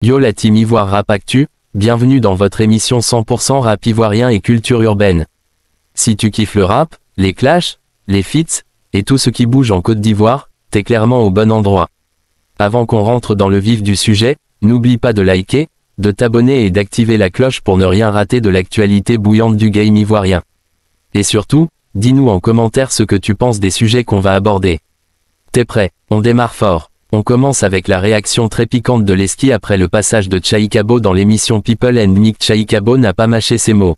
Yo la team Ivoire Rap Actu, bienvenue dans votre émission 100% rap ivoirien et culture urbaine. Si tu kiffes le rap, les clashs, les feats, et tout ce qui bouge en Côte d'Ivoire, t'es clairement au bon endroit. Avant qu'on rentre dans le vif du sujet, n'oublie pas de liker, de t'abonner et d'activer la cloche pour ne rien rater de l'actualité bouillante du game ivoirien. Et surtout, dis-nous en commentaire ce que tu penses des sujets qu'on va aborder. T'es prêt? On démarre fort. On commence avec la réaction très piquante de Lesky après le passage de Tchaïkabo dans l'émission People and Nick. Tchaïkabo n'a pas mâché ses mots.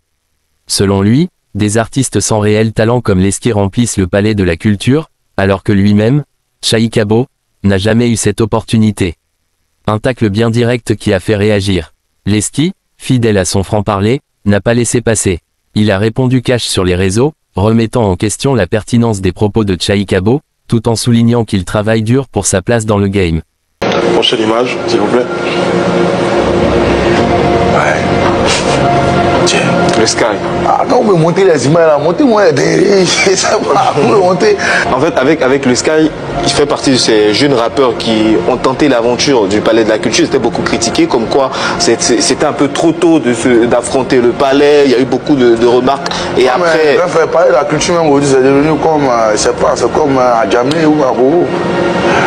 Selon lui, des artistes sans réel talent comme Lesky remplissent le palais de la culture, alors que lui-même, Tchaïkabo, n'a jamais eu cette opportunité. Un tacle bien direct qui a fait réagir. Lesky, fidèle à son franc-parler, n'a pas laissé passer. Il a répondu cash sur les réseaux, remettant en question la pertinence des propos de Tchaïkabo, tout en soulignant qu'il travaille dur pour sa place dans le game. Prochaine image, s'il vous plaît. Ouais. Tiens. Le Sky. Ah, quand vous pouvez monter les images là, montez-moi derrière, ça va, vous pouvez monter. En fait, avec le Sky, il fait partie de ces jeunes rappeurs qui ont tenté l'aventure du Palais de la Culture. C'était beaucoup critiqué, comme quoi c'était un peu trop tôt d'affronter le Palais. Il y a eu beaucoup de remarques. Et non, après... Mais, le Palais de la Culture, même aujourd'hui, c'est devenu comme, c'est comme à Djamné ou à Gogo.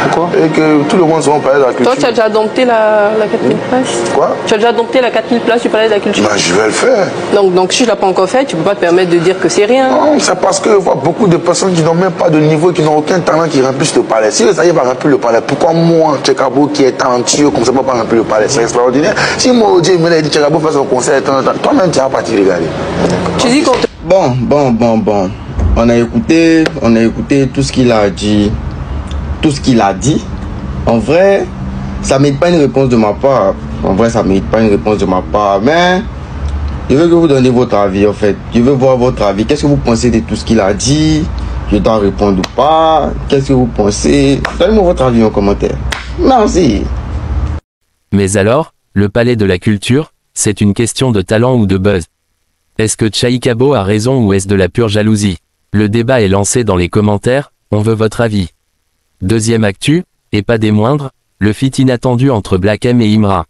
Pourquoi? Et que tout le monde soit au Palais de la Culture. Toi, tu as déjà dompté la 4000 places? Quoi? Tu as déjà dompté la 4000 places du Palais de la Culture? Ben, je vais le faire. Donc si je ne l'ai pas encore fait, tu ne peux pas te permettre de dire que c'est rien. Non, c'est parce que je vois beaucoup de personnes qui n'ont même pas de niveau, qui n'ont aucun talent, qui remplissent le palais. Si les arrivent à remplir le palais, pourquoi moi, Tchaïkabo, qui est talentueux, comme ça, ne peut pas remplir le palais? C'est extraordinaire. Si moi, Dieu me l'a dit, Tchaïkabo fait son concert, toi-même, tu vas partir regarder. Tu dis qu'on te... Bon. On a écouté tout ce qu'il a dit. Tout ce qu'il a dit. En vrai, ça ne mérite pas une réponse de ma part. Mais je veux que vous donniez votre avis, en fait. Je veux voir votre avis. Qu'est-ce que vous pensez de tout ce qu'il a dit? Je dois répondre ou pas? Qu'est-ce que vous pensez? Donnez-moi votre avis en commentaire. Merci. Mais alors, le Palais de la Culture, c'est une question de talent ou de buzz? Est-ce que Tchaïkabo a raison ou est-ce de la pure jalousie? Le débat est lancé dans les commentaires, on veut votre avis. Deuxième actu, et pas des moindres, le feat inattendu entre Black M et Imra.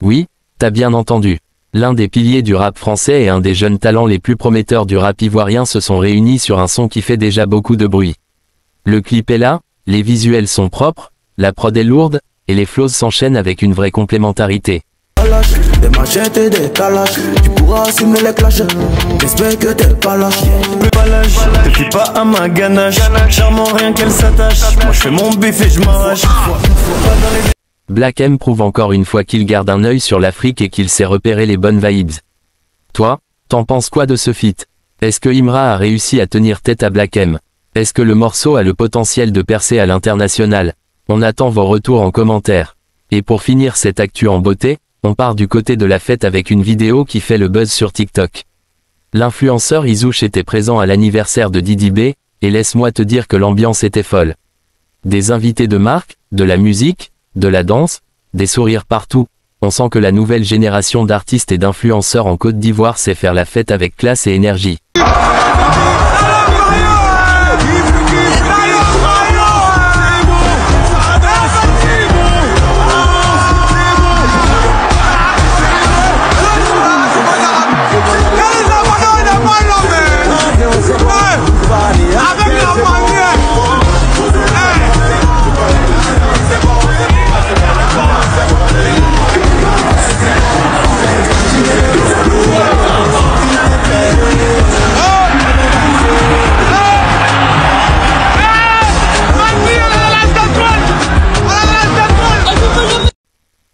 Oui, t'as bien entendu. L'un des piliers du rap français et un des jeunes talents les plus prometteurs du rap ivoirien se sont réunis sur un son qui fait déjà beaucoup de bruit. Le clip est là, les visuels sont propres, la prod est lourde, et les flows s'enchaînent avec une vraie complémentarité. Des machettes et des calaches, tu pourras assumer les clashs. J'espère que t'es pas lâche. Plus pas lâche, te fie pas à ma ganache. Charmant rien qu'elle s'attache. Moi je fais mon bif et je m'arrache. Black M prouve encore une fois qu'il garde un œil sur l'Afrique et qu'il sait repérer les bonnes vibes. Toi, t'en penses quoi de ce feat? Est-ce que Imra a réussi à tenir tête à Black M? Est-ce que le morceau a le potentiel de percer à l'international? On attend vos retours en commentaire. Et pour finir cette actu en beauté, on part du côté de la fête avec une vidéo qui fait le buzz sur TikTok. L'influenceur Izouche était présent à l'anniversaire de Didi B, et laisse-moi te dire que l'ambiance était folle. Des invités de marque, de la musique, de la danse, des sourires partout. On sent que la nouvelle génération d'artistes et d'influenceurs en Côte d'Ivoire sait faire la fête avec classe et énergie.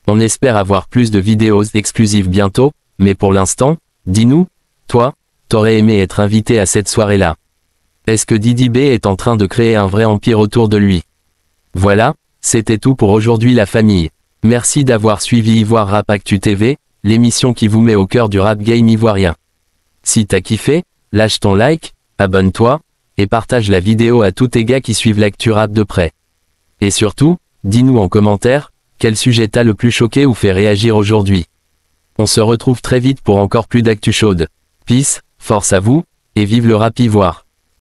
On espère avoir plus de vidéos exclusives bientôt, mais pour l'instant, dis-nous, toi, t'aurais aimé être invité à cette soirée-là? Est-ce que Didi B est en train de créer un vrai empire autour de lui? Voilà, c'était tout pour aujourd'hui la famille. Merci d'avoir suivi Ivoire Rap Actu TV, l'émission qui vous met au cœur du rap game ivoirien. Si t'as kiffé, lâche ton like, abonne-toi, et partage la vidéo à tous tes gars qui suivent l'actu rap de près. Et surtout, dis-nous en commentaire, quel sujet t'a le plus choqué ou fait réagir aujourd'hui? On se retrouve très vite pour encore plus d'actu chaude. Peace, force à vous, et vive le rap ivoire.